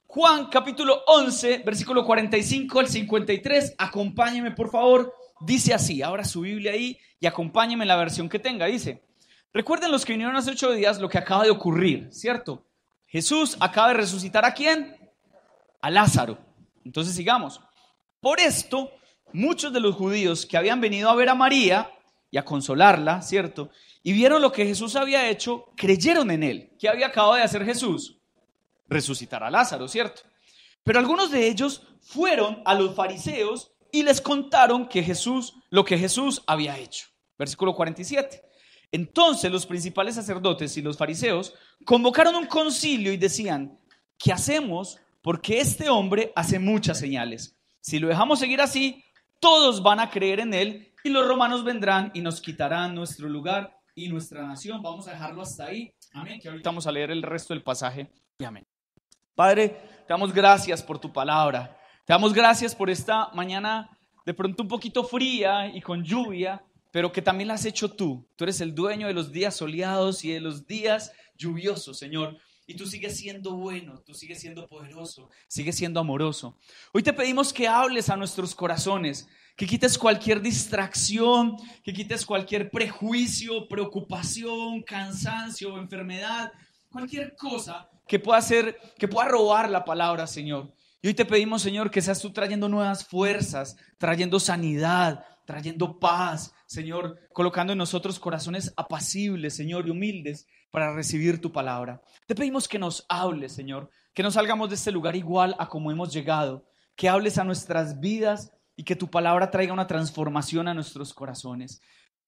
Juan capítulo 11, versículo 45 al 53. Acompáñeme, por favor. Dice así, abra su Biblia ahí y acompáñeme en la versión que tenga. Dice, recuerden los que vinieron hace 8 días lo que acaba de ocurrir, ¿cierto? Jesús acaba de resucitar ¿a quién? A Lázaro. Entonces sigamos. Por esto, muchos de los judíos que habían venido a ver a María y a consolarla, ¿cierto? Y vieron lo que Jesús había hecho, creyeron en él. ¿Qué había acabado de hacer Jesús? Resucitar a Lázaro, ¿cierto? Pero algunos de ellos fueron a los fariseos y les contaron lo que Jesús había hecho. Versículo 47. Entonces los principales sacerdotes y los fariseos convocaron un concilio y decían, ¿qué hacemos? Porque este hombre hace muchas señales. Si lo dejamos seguir así, todos van a creer en él y los romanos vendrán y nos quitarán nuestro lugar y nuestra nación. Vamos a dejarlo hasta ahí. Amén. Que ahorita vamos a leer el resto del pasaje. Y amén. Padre, te damos gracias por tu palabra. Te damos gracias por esta mañana de pronto un poquito fría y con lluvia, pero que también la has hecho tú. Tú eres el dueño de los días soleados y de los días lluviosos, Señor. Y tú sigues siendo bueno, tú sigues siendo poderoso, sigues siendo amoroso. Hoy te pedimos que hables a nuestros corazones, que quites cualquier distracción, que quites cualquier prejuicio, preocupación, cansancio, enfermedad, cualquier cosa que pueda robar la palabra, Señor. Y hoy te pedimos, Señor, que seas tú trayendo nuevas fuerzas, trayendo sanidad, trayendo paz, Señor, colocando en nosotros corazones apacibles, Señor, y humildes para recibir tu palabra. Te pedimos que nos hables, Señor, que no salgamos de este lugar igual a como hemos llegado, que hables a nuestras vidas y que tu palabra traiga una transformación a nuestros corazones.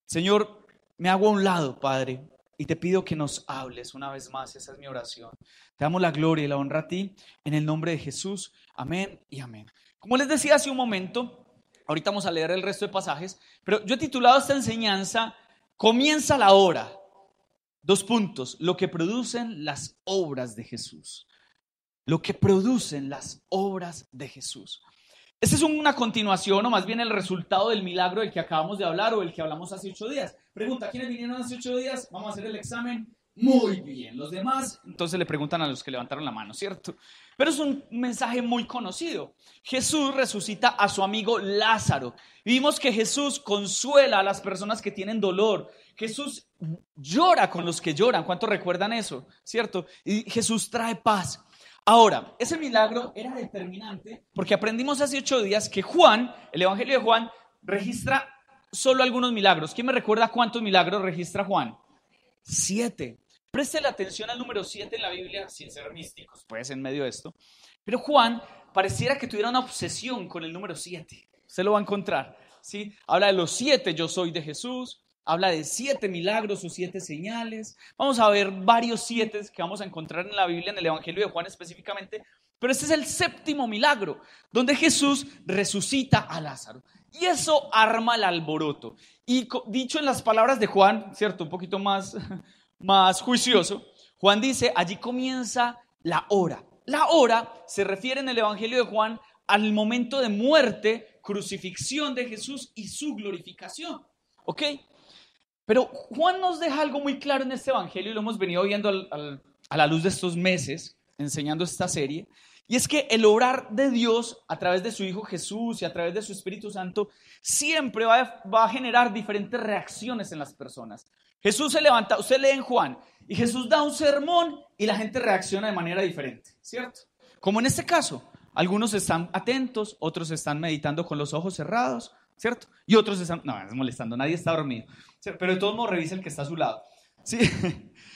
Señor, me hago a un lado, Padre, y te pido que nos hables una vez más. Esa es mi oración. Te damos la gloria y la honra a ti, en el nombre de Jesús. Amén y amén. Como les decía hace un momento, ahorita vamos a leer el resto de pasajes, pero yo he titulado esta enseñanza, Comienza la hora. 2 puntos, lo que producen las obras de Jesús. Lo que producen las obras de Jesús. Esta es una continuación, o más bien el resultado del milagro del que acabamos de hablar o del que hablamos hace 8 días. Pregunta, ¿quiénes vinieron hace 8 días? Vamos a hacer el examen. Muy bien. Los demás, entonces le preguntan a los que levantaron la mano, ¿cierto? Pero es un mensaje muy conocido. Jesús resucita a su amigo Lázaro. Vimos que Jesús consuela a las personas que tienen dolor. Jesús llora con los que lloran. ¿Cuántos recuerdan eso? ¿Cierto? Y Jesús trae paz. Ahora, ese milagro era determinante porque aprendimos hace 8 días que Juan, el Evangelio de Juan, registra solo algunos milagros. ¿Quién me recuerda cuántos milagros registra Juan? 7. Preste la atención al número 7 en la Biblia, sin ser místicos, pues en medio de esto. Pero Juan pareciera que tuviera una obsesión con el número 7. Usted lo va a encontrar, ¿sí? Habla de los 7 yo soy de Jesús. Habla de 7 milagros o 7 señales. Vamos a ver varios 7 que vamos a encontrar en la Biblia, en el Evangelio de Juan específicamente. Pero este es el 7º milagro, donde Jesús resucita a Lázaro. Y eso arma el alboroto. Y dicho en las palabras de Juan, ¿cierto? Un poquito más juicioso. Juan dice, allí comienza la hora. La hora se refiere en el Evangelio de Juan al momento de muerte, crucifixión de Jesús y su glorificación. ¿Ok? Pero Juan nos deja algo muy claro en este evangelio y lo hemos venido viendo a la luz de estos meses, enseñando esta serie, y es que el obrar de Dios a través de su Hijo Jesús y a través de su Espíritu Santo siempre va a generar diferentes reacciones en las personas. Jesús se levanta, usted lee en Juan, y Jesús da un sermón y la gente reacciona de manera diferente, ¿cierto? Como en este caso, algunos están atentos, otros están meditando con los ojos cerrados, ¿cierto? Y otros están, no, es molestando, nadie está dormido, ¿cierto? Pero de todos modos revisa el que está a su lado, ¿sí?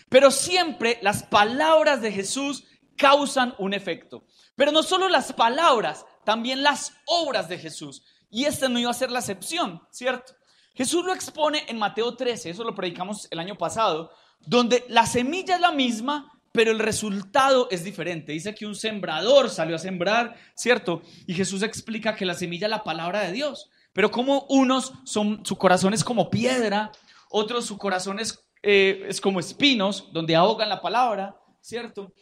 Pero siempre las palabras de Jesús causan un efecto. Pero no solo las palabras, también las obras de Jesús. Y esta no iba a ser la excepción, ¿cierto? Jesús lo expone en Mateo 13, eso lo predicamos el año pasado, donde la semilla es la misma, pero el resultado es diferente. Dice que un sembrador salió a sembrar, ¿cierto? Y Jesús explica que la semilla es la palabra de Dios. Pero como unos su corazón es como piedra, otros su corazón es como espinos, donde ahogan la palabra, ¿cierto?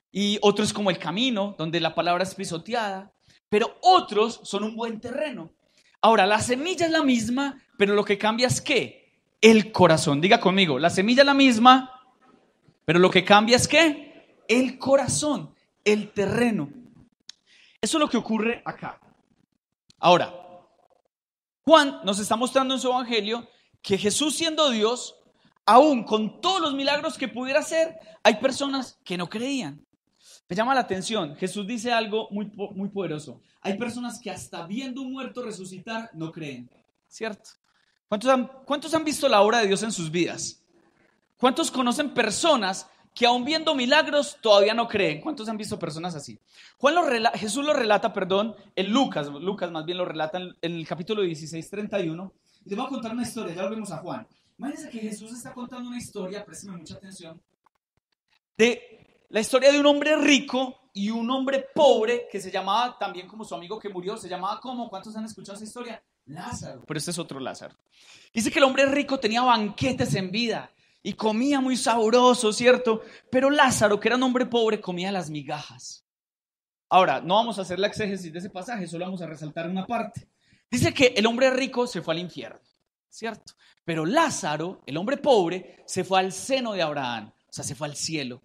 Y otros como el camino, donde la palabra es pisoteada. Pero otros son un buen terreno. Ahora, la semilla es la misma, pero lo que cambia es ¿qué? El corazón. Diga conmigo, la semilla es la misma, pero lo que cambia es ¿qué? El corazón, el terreno. Eso es lo que ocurre acá. Ahora, Juan nos está mostrando en su evangelio que Jesús, siendo Dios, aún con todos los milagros que pudiera hacer, hay personas que no creían. Me llama la atención, Jesús dice algo muy poderoso. Hay personas que hasta viendo un muerto resucitar no creen, ¿cierto? ¿Cuántos han visto la obra de Dios en sus vidas? ¿Cuántos conocen personas que aún viendo milagros todavía no creen? ¿Cuántos han visto personas así? Jesús lo relata, en Lucas más bien lo relata en el capítulo 16, 31. Y les voy a contar una historia, ya volvemos a Juan. Imagínense que Jesús está contando una historia, présteme mucha atención, de la historia de un hombre rico y un hombre pobre que se llamaba, también como su amigo que murió, se llamaba ¿cómo? ¿Cuántos han escuchado esa historia? Lázaro. Pero este es otro Lázaro. Dice que el hombre rico tenía banquetes en vida y comía muy sabroso, ¿cierto? Pero Lázaro, que era un hombre pobre, comía las migajas. Ahora, no vamos a hacer la exégesis de ese pasaje, solo vamos a resaltar una parte. Dice que el hombre rico se fue al infierno, ¿cierto? Pero Lázaro, el hombre pobre, se fue al seno de Abraham, o sea, se fue al cielo.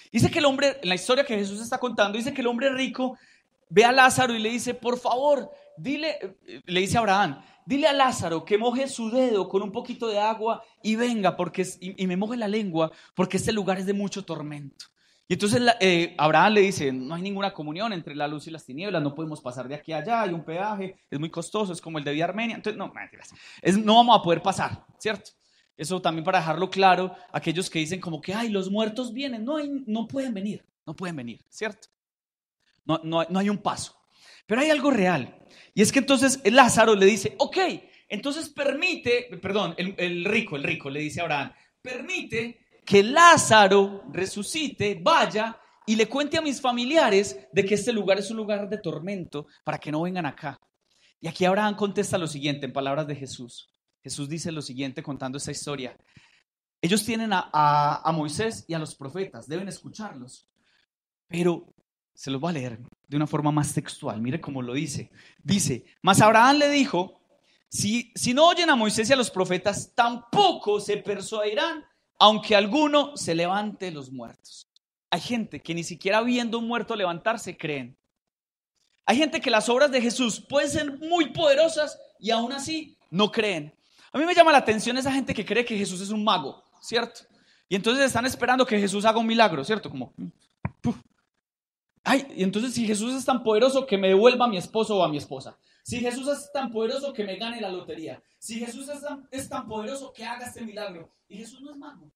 Dice que el hombre, en la historia que Jesús está contando, dice que el hombre rico ve a Lázaro y le dice, por favor, le dice a Abraham, dile a Lázaro que moje su dedo con un poquito de agua y venga y me moje la lengua, porque este lugar es de mucho tormento. Y entonces Abraham le dice, no hay ninguna comunión entre la luz y las tinieblas, no podemos pasar de aquí a allá, hay un peaje, es muy costoso, es como el de Vía Armenia. Entonces, no, mentiras, no vamos a poder pasar, ¿cierto? Eso también para dejarlo claro, aquellos que dicen como que, ay, los muertos vienen, no pueden venir, ¿cierto? No hay un paso. Pero hay algo real, y es que entonces Lázaro le dice, ok, entonces el rico le dice a Abraham, permite que Lázaro resucite, vaya y le cuente a mis familiares de que este lugar es un lugar de tormento para que no vengan acá. Y aquí Abraham contesta lo siguiente en palabras de Jesús. Jesús dice lo siguiente contando esta historia. Ellos tienen a Moisés y a los profetas, deben escucharlos. Pero se los voy a leer de una forma más textual. Mire cómo lo dice. Dice, mas Abraham le dijo, si no oyen a Moisés y a los profetas, tampoco se persuadirán, aunque alguno se levante de los muertos. Hay gente que ni siquiera viendo un muerto levantarse creen. Hay gente que las obras de Jesús pueden ser muy poderosas y aún así no creen. A mí me llama la atención esa gente que cree que Jesús es un mago, ¿cierto? Y entonces están esperando que Jesús haga un milagro, ¿cierto? Como, ¡puf! Ay, y entonces si Jesús es tan poderoso que me devuelva a mi esposo o a mi esposa. Si Jesús es tan poderoso que me gane la lotería. Si Jesús es tan poderoso que haga este milagro. Y Jesús no es mago.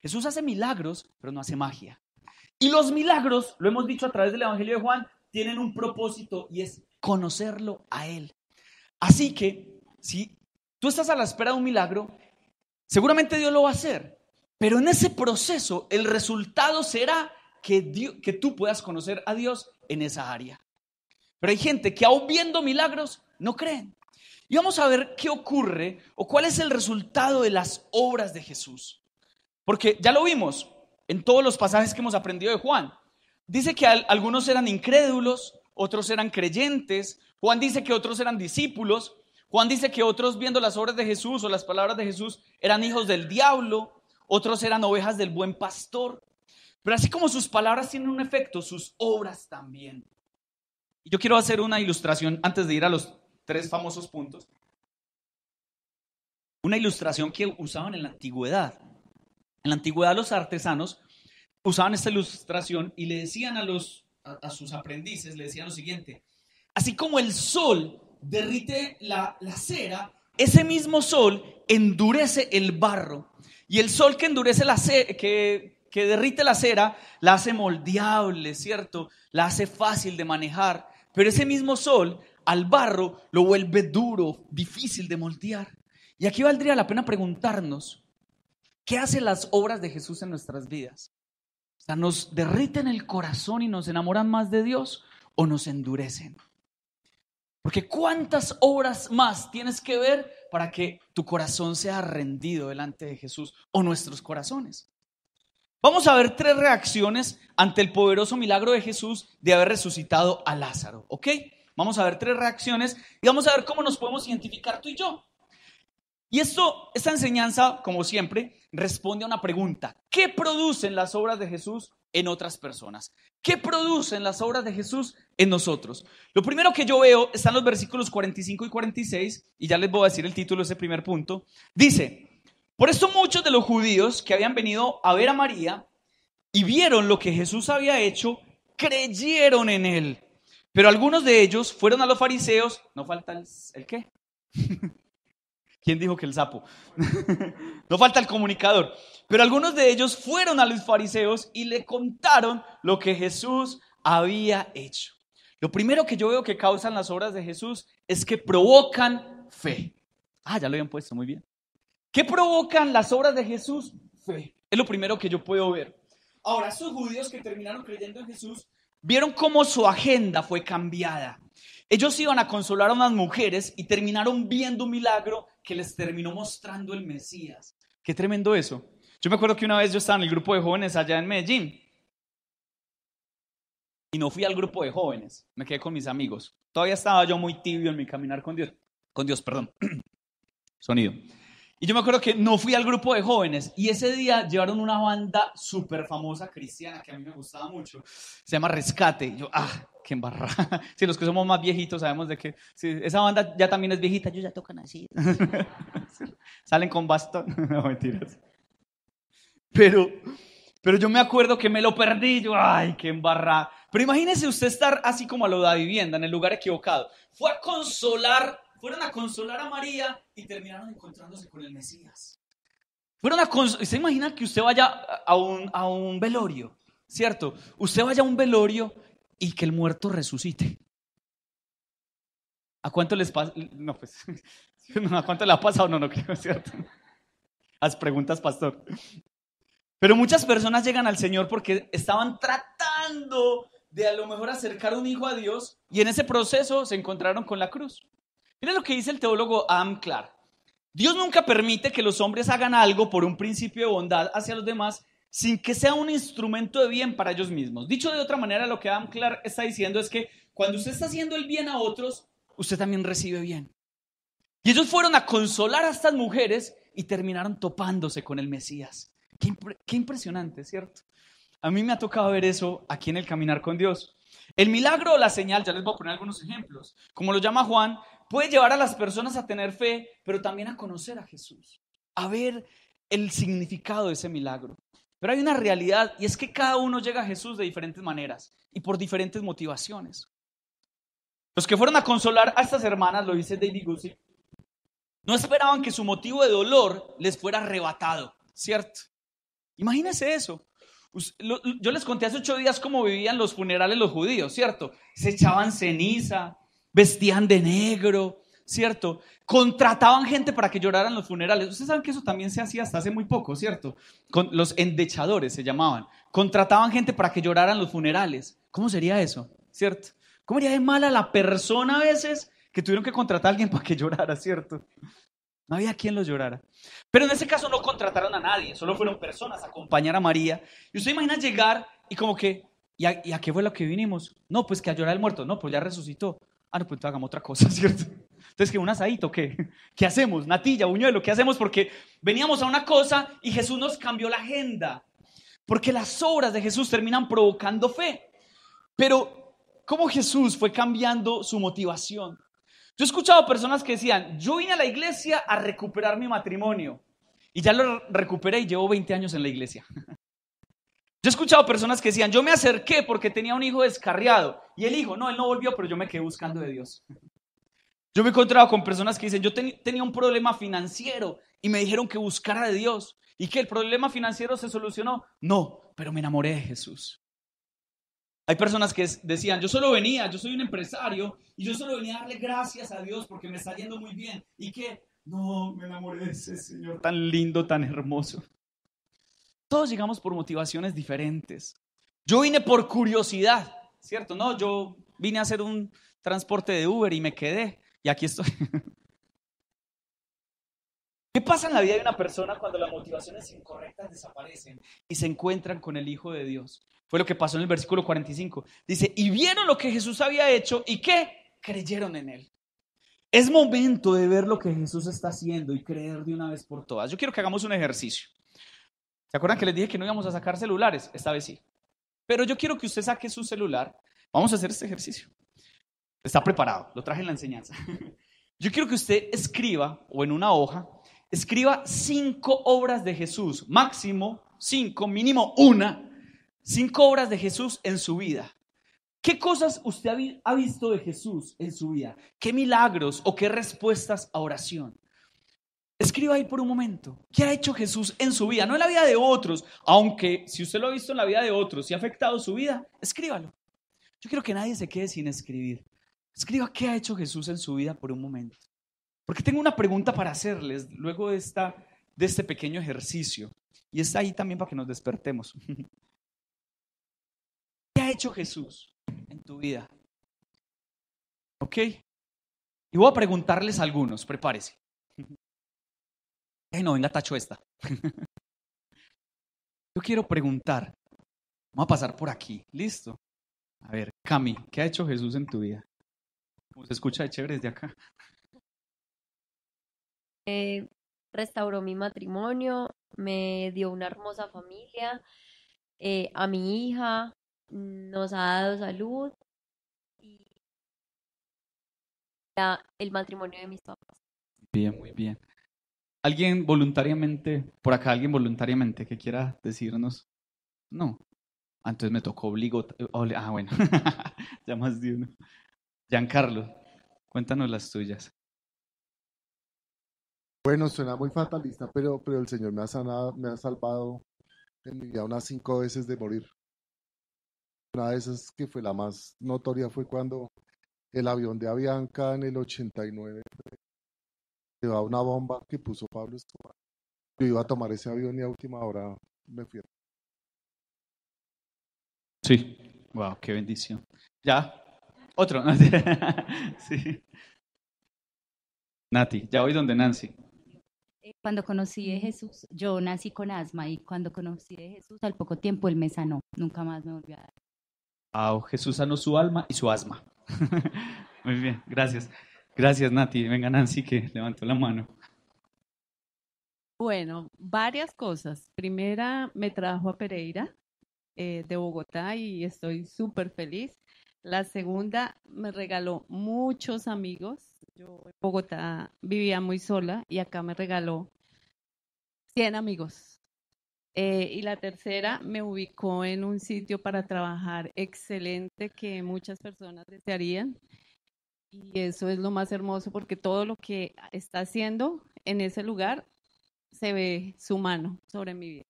Jesús hace milagros, pero no hace magia. Y los milagros, lo hemos dicho a través del Evangelio de Juan, tienen un propósito y es conocerlo a Él. Así que, si tú estás a la espera de un milagro, seguramente Dios lo va a hacer. Pero en ese proceso, el resultado será que tú puedas conocer a Dios en esa área. Pero hay gente que aún viendo milagros no creen. Y vamos a ver qué ocurre o cuál es el resultado de las obras de Jesús. Porque ya lo vimos en todos los pasajes que hemos aprendido de Juan. Dice que algunos eran incrédulos, otros eran creyentes. Juan dice que otros eran discípulos. Juan dice que otros viendo las obras de Jesús o las palabras de Jesús eran hijos del diablo. Otros eran ovejas del buen pastor. Pero así como sus palabras tienen un efecto, sus obras también. Y yo quiero hacer una ilustración antes de ir a los 3 famosos puntos. Una ilustración que usaban en la antigüedad. En la antigüedad los artesanos usaban esta ilustración y le decían a sus aprendices, le decían lo siguiente. Así como el sol derrite la cera, ese mismo sol endurece el barro. Y el sol que endurece que derrite la cera, la hace moldeable, ¿cierto? La hace fácil de manejar. Pero ese mismo sol al barro lo vuelve duro, difícil de moldear. Y aquí valdría la pena preguntarnos, ¿qué hacen las obras de Jesús en nuestras vidas? O sea, ¿nos derriten el corazón y nos enamoran más de Dios o nos endurecen? Porque ¿cuántas obras más tienes que ver para que tu corazón sea rendido delante de Jesús o nuestros corazones? Vamos a ver 3 reacciones ante el poderoso milagro de Jesús de haber resucitado a Lázaro, ¿ok? Vamos a ver 3 reacciones y vamos a ver cómo nos podemos identificar tú y yo. Y esta enseñanza, como siempre, responde a una pregunta. ¿Qué producen las obras de Jesús en otras personas? ¿Qué producen las obras de Jesús en nosotros? Lo primero que yo veo está en los versículos 45 y 46, y ya les voy a decir el título de ese primer punto. Dice, por esto muchos de los judíos que habían venido a ver a María y vieron lo que Jesús había hecho, creyeron en él. Pero algunos de ellos fueron a los fariseos, no falta el qué. ¿Quién dijo que el sapo? No falta el comunicador. Pero algunos de ellos fueron a los fariseos y le contaron lo que Jesús había hecho. Lo primero que yo veo que causan las obras de Jesús es que provocan fe. Ya lo habían puesto, muy bien. ¿Qué provocan las obras de Jesús? Fe. Es lo primero que yo puedo ver. Ahora, estos judíos que terminaron creyendo en Jesús vieron cómo su agenda fue cambiada. Ellos iban a consolar a unas mujeres y terminaron viendo un milagro que les terminó mostrando el Mesías. Qué tremendo eso. Yo me acuerdo que una vez yo estaba en el grupo de jóvenes allá en Medellín y no fui al grupo de jóvenes, me quedé con mis amigos. Todavía estaba yo muy tibio en mi caminar con Dios, perdón. Sonido. Y yo me acuerdo que no fui al grupo de jóvenes y ese día llevaron una banda súper famosa cristiana que a mí me gustaba mucho. Se llama Rescate. Y yo, qué embarrada. Sí, los que somos más viejitos sabemos de que sí, esa banda ya también es viejita. Ellos ya tocan así. Salen con bastón. No, mentiras. Pero yo me acuerdo que me lo perdí. Yo, qué embarrada. Pero imagínese usted estar así como a lo de la vivienda, en el lugar equivocado. Fueron a consolar a María y terminaron encontrándose con el Mesías. ¿Usted imagina que usted vaya a un velorio, cierto? Usted vaya a un velorio y que el muerto resucite. ¿A cuánto les pasa? No, pues, ¿a cuánto le ha pasado? No creo, ¿cierto? Haz preguntas, pastor. Pero muchas personas llegan al Señor porque estaban tratando de a lo mejor acercar un hijo a Dios y en ese proceso se encontraron con la cruz. Mira lo que dice el teólogo Adam Clarke. Dios nunca permite que los hombres hagan algo por un principio de bondad hacia los demás sin que sea un instrumento de bien para ellos mismos. Dicho de otra manera, lo que Adam Clarke está diciendo es que cuando usted está haciendo el bien a otros, usted también recibe bien. Y ellos fueron a consolar a estas mujeres y terminaron topándose con el Mesías. Qué impresionante, ¿cierto? A mí me ha tocado ver eso aquí en el caminar con Dios. El milagro o la señal, ya les voy a poner algunos ejemplos, como lo llama Juan, puede llevar a las personas a tener fe, pero también a conocer a Jesús, a ver el significado de ese milagro. Pero hay una realidad y es que cada uno llega a Jesús de diferentes maneras y por diferentes motivaciones. Los que fueron a consolar a estas hermanas, lo dice David Guzik, no esperaban que su motivo de dolor les fuera arrebatado, ¿cierto? Imagínense eso. Yo les conté hace 8 días cómo vivían los funerales los judíos, ¿cierto? Se echaban ceniza, vestían de negro, ¿cierto? Contrataban gente para que lloraran los funerales. Ustedes saben que eso también se hacía hasta hace muy poco, ¿cierto? Con los endechadores se llamaban. Contrataban gente para que lloraran los funerales. ¿Cómo sería eso? ¿Cierto? ¿Cómo sería de mala la persona a veces que tuvieron que contratar a alguien para que llorara, ¿cierto? No había quien los llorara. Pero en ese caso no contrataron a nadie, solo fueron personas a acompañar a María. Y usted imagina llegar y como que, ¿y a qué fue lo que vinimos? No, pues que a llorar el muerto. No, pues ya resucitó. No, pues entonces hagamos otra cosa, ¿cierto? Entonces, ¿qué? ¿Un asadito? ¿Qué hacemos? Natilla, buñuelo, ¿qué hacemos? Porque veníamos a una cosa y Jesús nos cambió la agenda. Porque las obras de Jesús terminan provocando fe. Pero, ¿cómo Jesús fue cambiando su motivación? Yo he escuchado personas que decían, yo vine a la iglesia a recuperar mi matrimonio y ya lo recuperé y llevo 20 años en la iglesia. Yo he escuchado personas que decían, yo me acerqué porque tenía un hijo descarriado y el hijo, no, él no volvió, pero yo me quedé buscando de Dios. Yo me he encontrado con personas que dicen, yo tenía un problema financiero y me dijeron que buscara de Dios y que el problema financiero se solucionó. No, pero me enamoré de Jesús. Hay personas que decían, yo soy un empresario y yo solo venía a darle gracias a Dios porque me está yendo muy bien. ¿Y qué? No, me enamoré de ese Señor tan lindo, tan hermoso. Todos llegamos por motivaciones diferentes. Yo vine por curiosidad, ¿cierto? No, yo vine a hacer un transporte de Uber y me quedé y aquí estoy. ¿Qué pasa en la vida de una persona cuando las motivaciones incorrectas desaparecen y se encuentran con el Hijo de Dios? Fue lo que pasó en el versículo 45. Dice, y vieron lo que Jesús había hecho y ¿qué? Creyeron en él. Es momento de ver lo que Jesús está haciendo y creer de una vez por todas. Yo quiero que hagamos un ejercicio. ¿Se acuerdan que les dije que no íbamos a sacar celulares? Esta vez sí. Pero yo quiero que usted saque su celular. Vamos a hacer este ejercicio. Está preparado, lo traje en la enseñanza. Yo quiero que usted escriba, o en una hoja, escriba 5 obras de Jesús, máximo 5, mínimo 1, 5 obras de Jesús en su vida. ¿Qué cosas usted ha visto de Jesús en su vida? ¿Qué milagros o qué respuestas a oración? Escriba ahí por un momento. ¿Qué ha hecho Jesús en su vida? No en la vida de otros, aunque si usted lo ha visto en la vida de otros y ha afectado su vida, escríbalo. Yo quiero que nadie se quede sin escribir. Escriba qué ha hecho Jesús en su vida por un momento. Porque tengo una pregunta para hacerles luego de este pequeño ejercicio. Y está ahí también para que nos despertemos. ¿Qué ha hecho Jesús en tu vida? ¿Ok? Y voy a preguntarles a algunos, prepárese. Ay, no, venga, tacho esta. Yo quiero preguntar. Vamos a pasar por aquí, ¿listo? A ver, Cami, ¿qué ha hecho Jesús en tu vida? ¿Cómo se escucha de chévere desde acá? Restauró mi matrimonio, me dio una hermosa familia, a mi hija, nos ha dado salud y el matrimonio de mis papás. Bien, muy bien. ¿Alguien voluntariamente, por acá, alguien voluntariamente que quiera decirnos? No. Entonces me tocó bueno, ya más de uno. Giancarlo, cuéntanos las tuyas. Bueno, suena muy fatalista, pero el Señor me ha sanado, me ha salvado en mi vida unas 5 veces de morir. Una de esas que fue la más notoria fue cuando el avión de Avianca en el 89 llevaba una bomba que puso Pablo Escobar. Yo iba a tomar ese avión y a última hora me fui. Sí. Wow, qué bendición. ¿Ya? Otro. Sí. Nati, ya voy donde Nancy. Cuando conocí a Jesús, yo nací con asma y cuando conocí a Jesús, al poco tiempo Él me sanó. Nunca más me volvió a dar. Jesús sanó su alma y su asma. Muy bien, gracias. Gracias, Nati. Venga, Nancy, que levantó la mano. Bueno, varias cosas. Primera, me trajo a Pereira de Bogotá y estoy súper feliz. La segunda, me regaló muchos amigos. Yo en Bogotá vivía muy sola y acá me regaló 100 amigos. Y la tercera, me ubicó en un sitio para trabajar excelente que muchas personas desearían. Y eso es lo más hermoso porque todo lo que está haciendo en ese lugar se ve su mano sobre mi vida.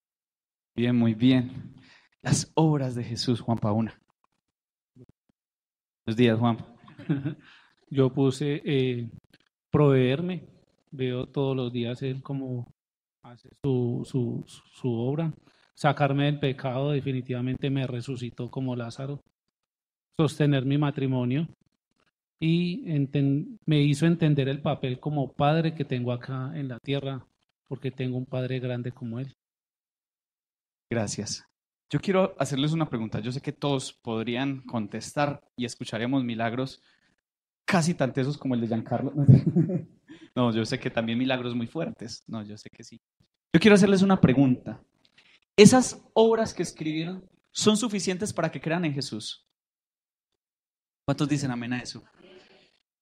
Bien, muy bien. Las obras de Jesús, Juan Pauna. Buenos días, Juan. Yo puse proveerme. Veo todos los días Él como hace su obra. Sacarme del pecado definitivamente me resucitó como Lázaro. Sostener mi matrimonio y me hizo entender el papel como padre que tengo acá en la tierra, porque tengo un padre grande como Él. Gracias. Yo quiero hacerles una pregunta. Yo sé que todos podrían contestar y escucharemos milagros casi tan tesos como el de Giancarlo. No, yo sé que también milagros muy fuertes. No, yo sé que sí. Yo quiero hacerles una pregunta. ¿Esas obras que escribieron son suficientes para que crean en Jesús? ¿Cuántos dicen amén a eso?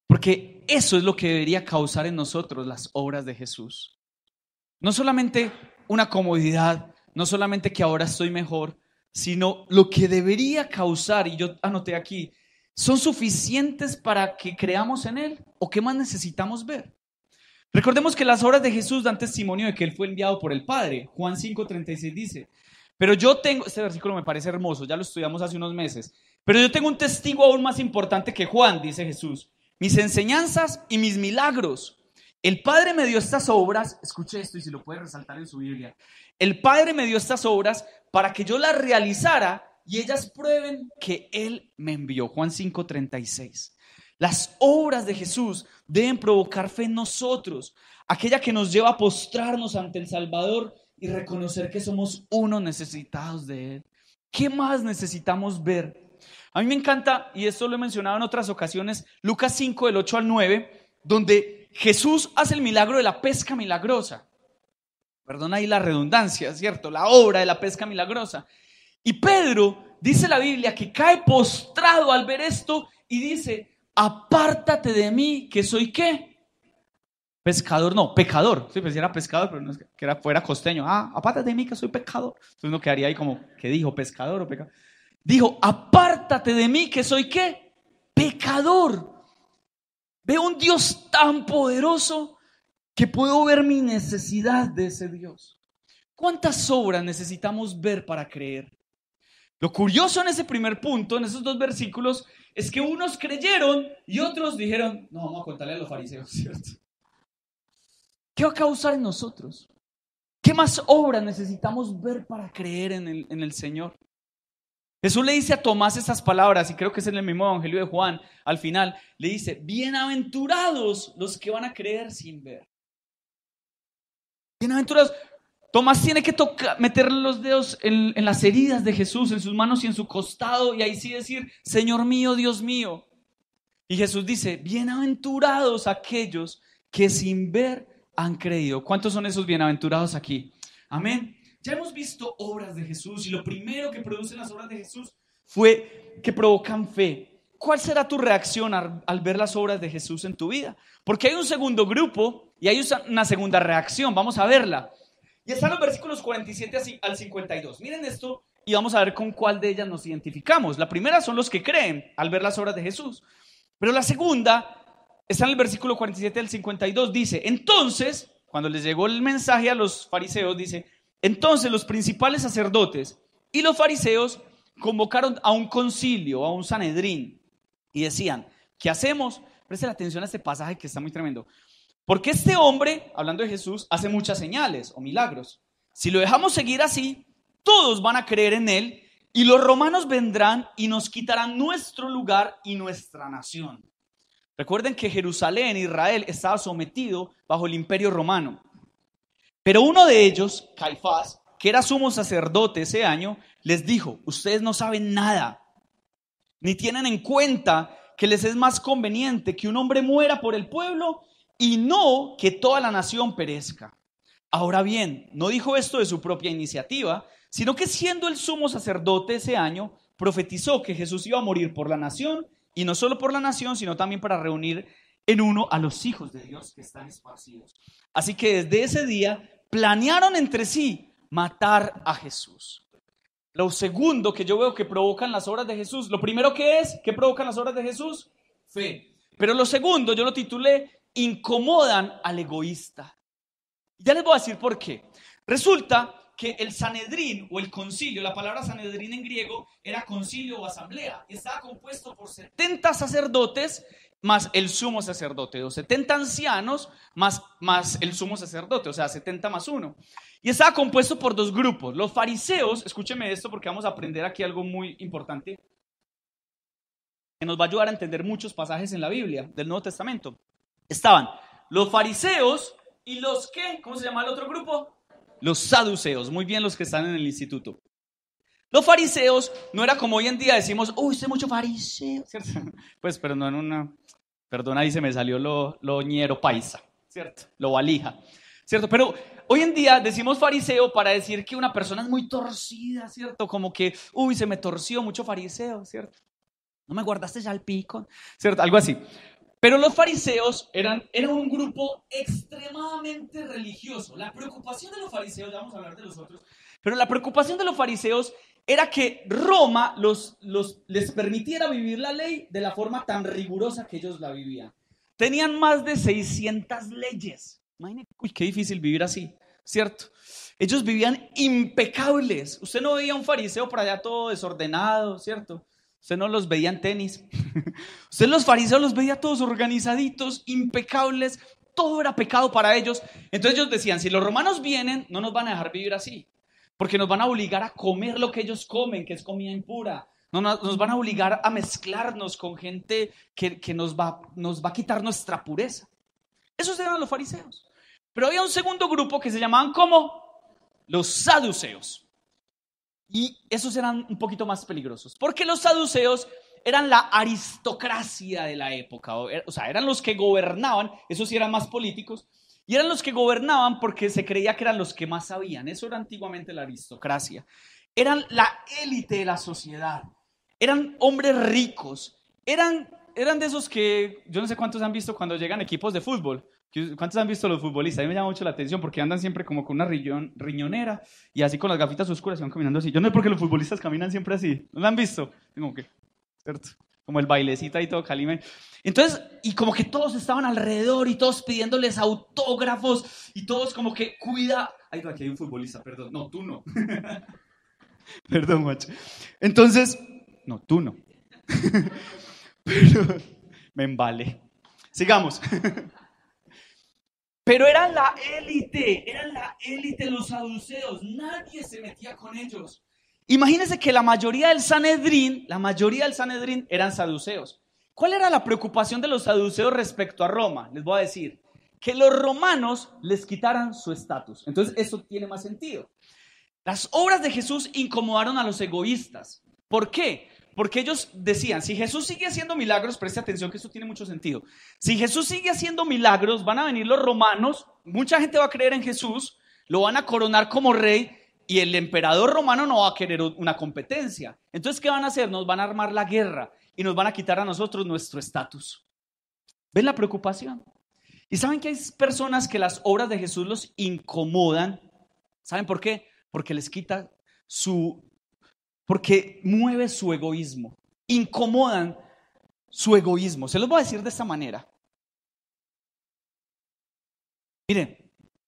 Porque eso es lo que debería causar en nosotros las obras de Jesús. No solamente una comodidad, no solamente que ahora estoy mejor, sino lo que debería causar, y yo anoté aquí, ¿son suficientes para que creamos en Él? ¿O qué más necesitamos ver? Recordemos que las obras de Jesús dan testimonio de que Él fue enviado por el Padre. Juan 5:36 dice, pero yo tengo, este versículo me parece hermoso, ya lo estudiamos hace unos meses, pero yo tengo un testigo aún más importante que Juan, dice Jesús, mis enseñanzas y mis milagros. El Padre me dio estas obras, escuche esto y si lo puede resaltar en su Biblia, el Padre me dio estas obras para que yo las realizara y ellas prueben que Él me envió. Juan 5:36. Las obras de Jesús deben provocar fe en nosotros, aquella que nos lleva a postrarnos ante el Salvador y reconocer que somos unos necesitados de Él. ¿Qué más necesitamos ver? A mí me encanta, y esto lo he mencionado en otras ocasiones, Lucas 5, del 8 al 9, donde Jesús hace el milagro de la pesca milagrosa. Perdona ahí la redundancia, ¿cierto? La obra de la pesca milagrosa. Y Pedro, dice la Biblia, que cae postrado al ver esto y dice, apártate de mí, que soy ¿qué? Pescador, no, pecador. Sí, pues era pescador, pero no es que fuera costeño. Apártate de mí, que soy pecador. Entonces uno quedaría ahí como, ¿qué dijo? ¿Pescador o pecador? Dijo, apártate de mí, que soy ¿qué? Pecador. Veo un Dios tan poderoso que puedo ver mi necesidad de ese Dios. ¿Cuántas obras necesitamos ver para creer? Lo curioso en ese primer punto, en esos 2 versículos, es que unos creyeron y otros dijeron, no, vamos a contarle a los fariseos, ¿cierto? ¿Qué va a causar en nosotros? ¿Qué más obras necesitamos ver para creer en el Señor? Jesús le dice a Tomás estas palabras, y creo que es en el mismo Evangelio de Juan, al final, le dice, bienaventurados los que van a creer sin ver. Bienaventurados. Tomás tiene que meter los dedos en las heridas de Jesús, en sus manos y en su costado, y ahí sí decir, Señor mío, Dios mío. Y Jesús dice, bienaventurados aquellos que sin ver han creído. ¿Cuántos son esos bienaventurados aquí? Amén. Ya hemos visto obras de Jesús y lo primero que producen las obras de Jesús fue que provocan fe. ¿Cuál será tu reacción al ver las obras de Jesús en tu vida? Porque hay un segundo grupo y hay una segunda reacción. Vamos a verla. Y están los versículos 47 al 52. Miren esto y vamos a ver con cuál de ellas nos identificamos. La primera son los que creen al ver las obras de Jesús. Pero la segunda está en el versículo 47 al 52. Dice, entonces, cuando les llegó el mensaje a los fariseos, dice, entonces los principales sacerdotes y los fariseos convocaron a un concilio, a un Sanedrín, y decían, ¿qué hacemos? Presten atención a este pasaje que está muy tremendo. Porque este hombre, hablando de Jesús, hace muchas señales o milagros. Si lo dejamos seguir así, todos van a creer en él y los romanos vendrán y nos quitarán nuestro lugar y nuestra nación. Recuerden que Jerusalén, Israel, estaba sometido bajo el imperio romano. Pero uno de ellos, Caifás, que era sumo sacerdote ese año, les dijo, ustedes no saben nada, ni tienen en cuenta que les es más conveniente que un hombre muera por el pueblo y no que toda la nación perezca. Ahora bien, no dijo esto de su propia iniciativa, sino que siendo el sumo sacerdote ese año, profetizó que Jesús iba a morir por la nación, y no solo por la nación, sino también para reunir en uno a los hijos de Dios que están esparcidos. Así que desde ese día planearon entre sí matar a Jesús. Lo segundo que yo veo que provocan las obras de Jesús, lo primero que es, ¿qué provocan las obras de Jesús? Fe. Pero lo segundo, yo lo titulé, incomodan al egoísta. Ya les voy a decir por qué. Resulta que el Sanedrín o el concilio, la palabra Sanedrín en griego era concilio o asamblea, y estaba compuesto por 70 sacerdotes más el sumo sacerdote, o 70 ancianos más el sumo sacerdote, o sea, 70 más 1. Y estaba compuesto por 2 grupos. Los fariseos, escúcheme esto porque vamos a aprender aquí algo muy importante, que nos va a ayudar a entender muchos pasajes en la Biblia del Nuevo Testamento. Estaban los fariseos y los que, ¿cómo se llama el otro grupo? Los saduceos, muy bien, los que están en el instituto. Los fariseos no era como hoy en día decimos, uy, usted es mucho fariseo, ¿cierto? Pues, pero no en una, perdón, ahí se me salió lo ñero paisa, ¿cierto? Lo valija, ¿cierto? Pero hoy en día decimos fariseo para decir que una persona es muy torcida, ¿cierto? Como que, uy, se me torció, mucho fariseo, ¿cierto? No me guardaste ya el pico, ¿cierto? Algo así. Pero los fariseos eran un grupo extremadamente religioso. La preocupación de los fariseos, ya vamos a hablar de los otros, pero la preocupación de los fariseos era que Roma les permitiera vivir la ley de la forma tan rigurosa que ellos la vivían. Tenían más de 600 leyes. Imagínense, uy, qué difícil vivir así, ¿cierto? Ellos vivían impecables. Usted no veía un fariseo por allá todo desordenado, ¿cierto? Usted no los veía en tenis. Usted los fariseos los veía todos organizaditos, impecables. Todo era pecado para ellos. Entonces ellos decían, si los romanos vienen, no nos van a dejar vivir así. Porque nos van a obligar a comer lo que ellos comen, que es comida impura. Nos van a obligar a mezclarnos con gente que nos va a quitar nuestra pureza. Esos eran los fariseos. Pero había un segundo grupo que se llamaban como los saduceos. Y esos eran un poquito más peligrosos, porque los saduceos eran la aristocracia de la época, o sea, eran los que gobernaban, esos sí eran más políticos, y eran los que gobernaban porque se creía que eran los que más sabían. Eso era antiguamente la aristocracia. Eran la élite de la sociedad, eran hombres ricos, eran de esos que, yo no sé cuántos han visto cuando llegan equipos de fútbol. ¿Cuántos han visto los futbolistas? A mí me llama mucho la atención porque andan siempre como con una riñonera y así con las gafitas oscuras y van caminando así. Yo no sé por qué los futbolistas caminan siempre así. ¿No lo han visto? Como que, ¿cierto? Como el bailecito ahí todo calime. Entonces, y como que todos estaban alrededor y todos pidiéndoles autógrafos y todos como que cuida. Ay, no, aquí hay un futbolista, perdón. No, tú no. Perdón, macho. Entonces, no, tú no. Pero me embale. Sigamos. Pero eran la élite los saduceos, nadie se metía con ellos. Imagínense que la mayoría del Sanedrín eran saduceos. ¿Cuál era la preocupación de los saduceos respecto a Roma? Les voy a decir, que los romanos les quitaran su estatus. Entonces eso tiene más sentido. Las obras de Jesús incomodaron a los egoístas. ¿Por qué? Porque ellos decían, si Jesús sigue haciendo milagros, preste atención que esto tiene mucho sentido. Si Jesús sigue haciendo milagros, van a venir los romanos, mucha gente va a creer en Jesús, lo van a coronar como rey y el emperador romano no va a querer una competencia. Entonces, ¿qué van a hacer? Nos van a armar la guerra y nos van a quitar a nosotros nuestro estatus. ¿Ven la preocupación? Y saben que hay personas que las obras de Jesús los incomodan. ¿Saben por qué? Porque les quita porque mueve su egoísmo, incomodan su egoísmo. Se los voy a decir de esta manera. Miren,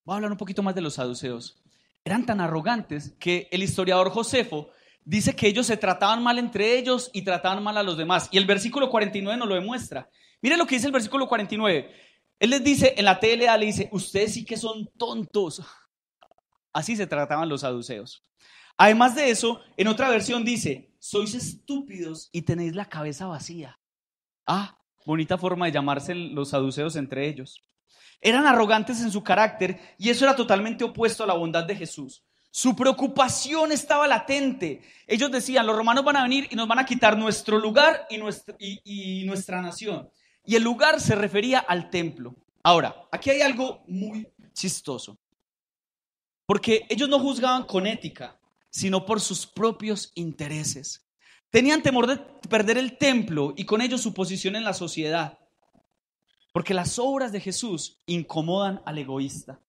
voy a hablar un poquito más de los saduceos. Eran tan arrogantes que el historiador Josefo dice que ellos se trataban mal entre ellos y trataban mal a los demás. Y el versículo 49 nos lo demuestra. Miren lo que dice el versículo 49. Él les dice, en la TLA le dice, ustedes sí que son tontos. Así se trataban los saduceos. Además de eso, en otra versión dice, sois estúpidos y tenéis la cabeza vacía. Ah, bonita forma de llamarse los saduceos entre ellos. Eran arrogantes en su carácter y eso era totalmente opuesto a la bondad de Jesús. Su preocupación estaba latente. Ellos decían, los romanos van a venir y nos van a quitar nuestro lugar y nuestra nación. Y el lugar se refería al templo. Ahora, aquí hay algo muy chistoso. Porque ellos no juzgaban con ética, sino por sus propios intereses. Tenían temor de perder el templo y con ello su posición en la sociedad. Porque las obras de Jesús incomodan al egoísta.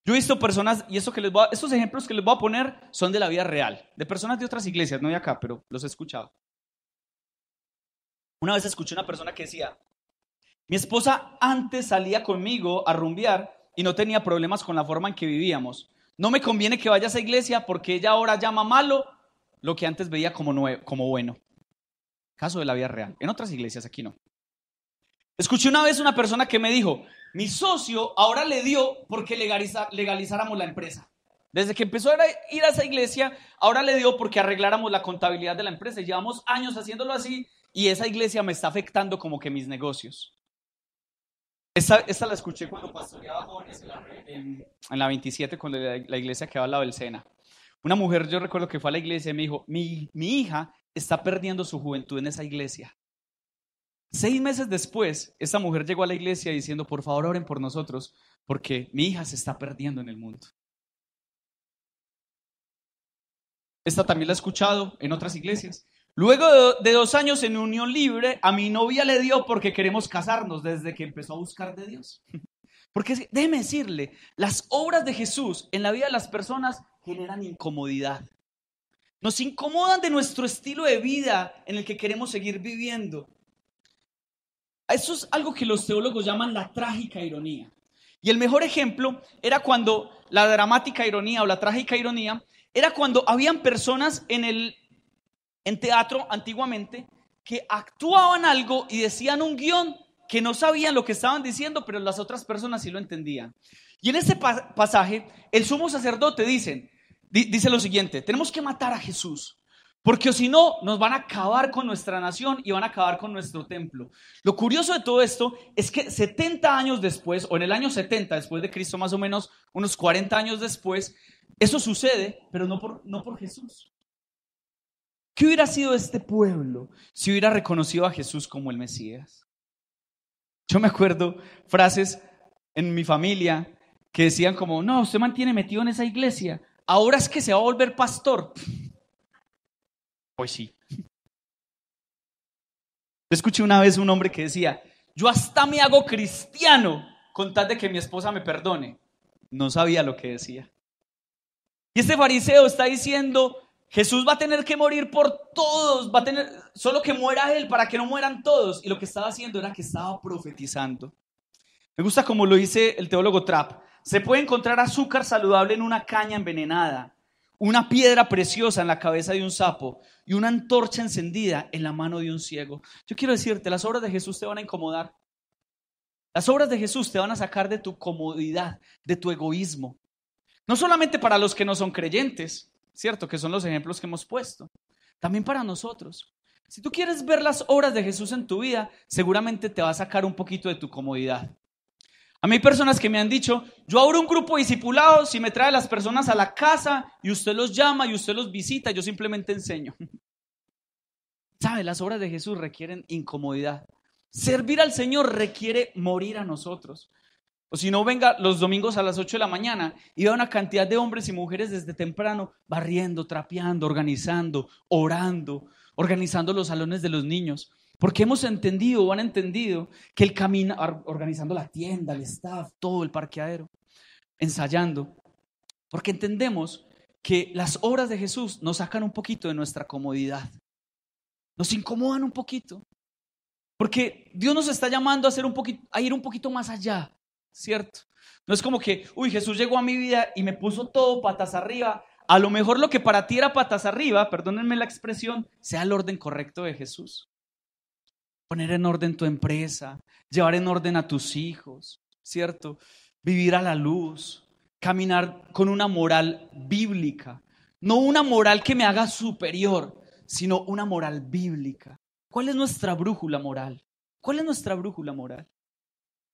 Yo he visto personas, y estos ejemplos que les voy a poner son de la vida real, de personas de otras iglesias, no de acá, pero los he escuchado. Una vez escuché una persona que decía, mi esposa antes salía conmigo a rumbear y no tenía problemas con la forma en que vivíamos. No me conviene que vaya a esa iglesia porque ella ahora llama malo lo que antes veía como bueno. Caso de la vida real. En otras iglesias, aquí no. Escuché una vez una persona que me dijo, mi socio ahora le dio porque legalizáramos la empresa. Desde que empezó a ir a esa iglesia, ahora le dio porque arregláramos la contabilidad de la empresa. Llevamos años haciéndolo así y esa iglesia me está afectando como que mis negocios. Esta la escuché cuando pastoreaba jóvenes en la 27 con la iglesia que va al lado del Sena. Una mujer, yo recuerdo que fue a la iglesia y me dijo, mi hija está perdiendo su juventud en esa iglesia. 6 meses después, esta mujer llegó a la iglesia diciendo, por favor oren por nosotros, porque mi hija se está perdiendo en el mundo. Esta también la he escuchado en otras iglesias. Luego de 2 años en unión libre, a mi novia le dio porque queremos casarnos desde que empezó a buscar de Dios. Porque déjeme decirle, las obras de Jesús en la vida de las personas generan incomodidad. Nos incomodan de nuestro estilo de vida en el que queremos seguir viviendo. Eso es algo que los teólogos llaman la trágica ironía. Y el mejor ejemplo era cuando la dramática ironía o la trágica ironía era cuando habían personas en teatro antiguamente que actuaban algo y decían un guión que no sabían lo que estaban diciendo, pero las otras personas sí lo entendían. Y en ese pasaje, el sumo sacerdote dice lo siguiente, tenemos que matar a Jesús, porque si no, nos van a acabar con nuestra nación y van a acabar con nuestro templo. Lo curioso de todo esto es que 70 años después, o en el año 70 después de Cristo, más o menos unos 40 años después, eso sucede, pero no por Jesús. ¿Qué hubiera sido este pueblo si hubiera reconocido a Jesús como el Mesías? Yo me acuerdo frases en mi familia que decían como, no, usted mantiene metido en esa iglesia, ahora es que se va a volver pastor. Pues sí. Escuché una vez un hombre que decía, yo hasta me hago cristiano con tal de que mi esposa me perdone. No sabía lo que decía. Y este fariseo está diciendo, Jesús va a tener que morir por todos, va a tener solo que muera él para que no mueran todos. Y lo que estaba haciendo era que estaba profetizando. Me gusta como lo dice el teólogo Trapp. Se puede encontrar azúcar saludable en una caña envenenada, una piedra preciosa en la cabeza de un sapo y una antorcha encendida en la mano de un ciego. Yo quiero decirte, las obras de Jesús te van a incomodar. Las obras de Jesús te van a sacar de tu comodidad, de tu egoísmo. No solamente para los que no son creyentes, ¿cierto? Que son los ejemplos que hemos puesto. También para nosotros. Si tú quieres ver las obras de Jesús en tu vida, seguramente te va a sacar un poquito de tu comodidad. A mí hay personas que me han dicho, yo abro un grupo de discipulados y me trae a las personas a la casa y usted los llama y usted los visita, yo simplemente enseño. ¿Sabe? Las obras de Jesús requieren incomodidad. Servir al Señor requiere morir a nosotros. O si no, venga los domingos a las 8 de la mañana y vea una cantidad de hombres y mujeres desde temprano barriendo, trapeando, organizando, orando, organizando los salones de los niños. Porque hemos entendido o han entendido que el camino, organizando la tienda, el staff, todo el parqueadero, ensayando. Porque entendemos que las obras de Jesús nos sacan un poquito de nuestra comodidad. Nos incomodan un poquito. Porque Dios nos está llamando a ir un poquito más allá, ¿cierto? No es como que, Jesús llegó a mi vida y me puso todo patas arriba. A lo mejor lo que para ti era patas arriba, perdónenme la expresión, sea el orden correcto de Jesús. Poner en orden tu empresa, llevar en orden a tus hijos, ¿cierto? Vivir a la luz, caminar con una moral bíblica. No una moral que me haga superior, sino una moral bíblica. ¿Cuál es nuestra brújula moral? ¿Cuál es nuestra brújula moral?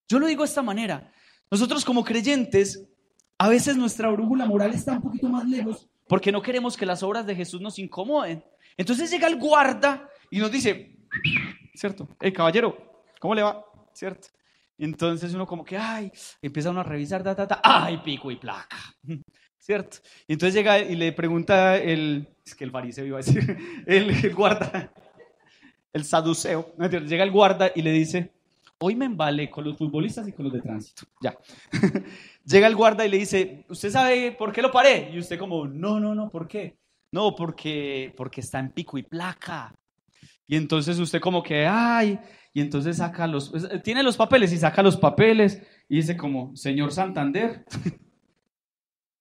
Yo lo digo de esta manera. Nosotros como creyentes, a veces nuestra brújula moral está un poquito más lejos porque no queremos que las obras de Jesús nos incomoden. Entonces llega el guarda y nos dice, ¿cierto? Caballero, ¿cómo le va? ¿Cierto? Y entonces uno como que, empieza uno a revisar, pico y placa, ¿cierto? Y entonces llega y le pregunta el fariseo iba a decir, el guarda, el saduceo, llega el guarda y le dice, hoy me embalé con los futbolistas y con los de tránsito, ya. Llega el guarda y le dice, ¿usted sabe por qué lo paré? Y usted como, no, ¿por qué? No, porque está en pico y placa. Y entonces usted como que, y entonces tiene los papeles y saca los papeles y dice como, señor Santander,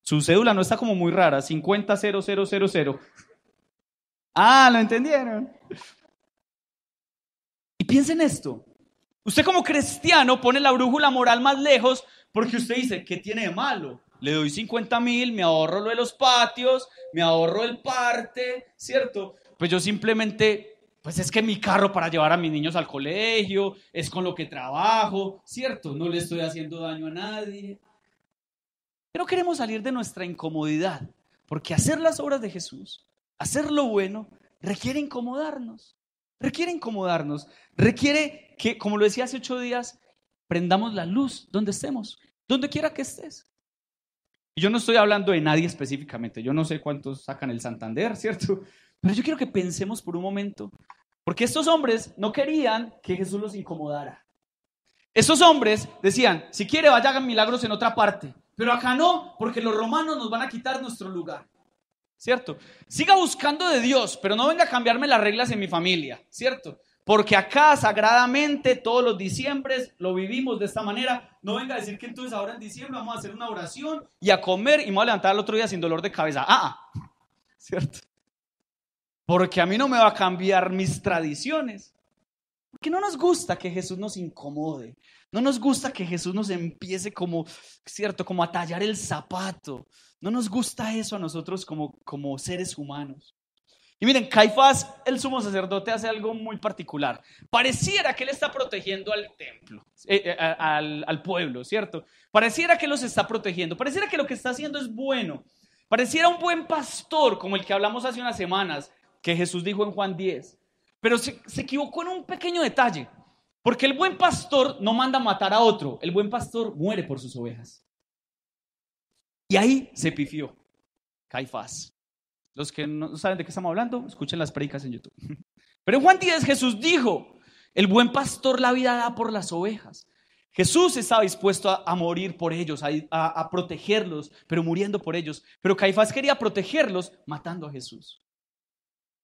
su cédula no está como muy rara, 500000. ¿Lo entendieron? Y piensen esto, usted como cristiano pone la brújula moral más lejos porque usted dice, ¿qué tiene de malo? Le doy 50,000, me ahorro lo de los patios, me ahorro el parte, ¿cierto? Pues yo simplemente... Pues es que mi carro para llevar a mis niños al colegio, es con lo que trabajo, ¿cierto? No le estoy haciendo daño a nadie. Pero queremos salir de nuestra incomodidad, porque hacer las obras de Jesús, hacer lo bueno, requiere incomodarnos. Requiere que, como lo decía hace 8 días, prendamos la luz donde estemos, donde quiera que estés. Y yo no estoy hablando de nadie específicamente, yo no sé cuántos sacan el Santander, ¿cierto? Pero yo quiero que pensemos por un momento, porque estos hombres no querían que Jesús los incomodara. Estos hombres decían, si quiere vaya a hagan milagros en otra parte, pero acá no, porque los romanos nos van a quitar nuestro lugar, ¿cierto? Siga buscando de Dios, pero no venga a cambiarme las reglas en mi familia, ¿cierto? Porque acá sagradamente todos los diciembres lo vivimos de esta manera. No venga a decir que entonces ahora en diciembre vamos a hacer una oración y a comer y me voy a levantar el otro día sin dolor de cabeza. ¿Cierto? Porque a mí no me va a cambiar mis tradiciones. Porque no nos gusta que Jesús nos incomode. No nos gusta que Jesús nos empiece como a tallar el zapato. No nos gusta eso a nosotros como seres humanos. Y miren, Caifás, el sumo sacerdote, hace algo muy particular. Pareciera que él está protegiendo al templo, al pueblo, ¿cierto? Pareciera que los está protegiendo. Pareciera que lo que está haciendo es bueno. Pareciera un buen pastor, como el que hablamos hace unas semanas, que Jesús dijo en Juan 10, pero se equivocó en un pequeño detalle, porque el buen pastor no manda matar a otro, el buen pastor muere por sus ovejas. Y ahí se pifió Caifás. Los que no saben de qué estamos hablando, escuchen las predicas en YouTube. Pero en Juan 10 Jesús dijo, el buen pastor la vida da por las ovejas. Jesús estaba dispuesto a morir por ellos, a protegerlos, pero muriendo por ellos. Pero Caifás quería protegerlos matando a Jesús.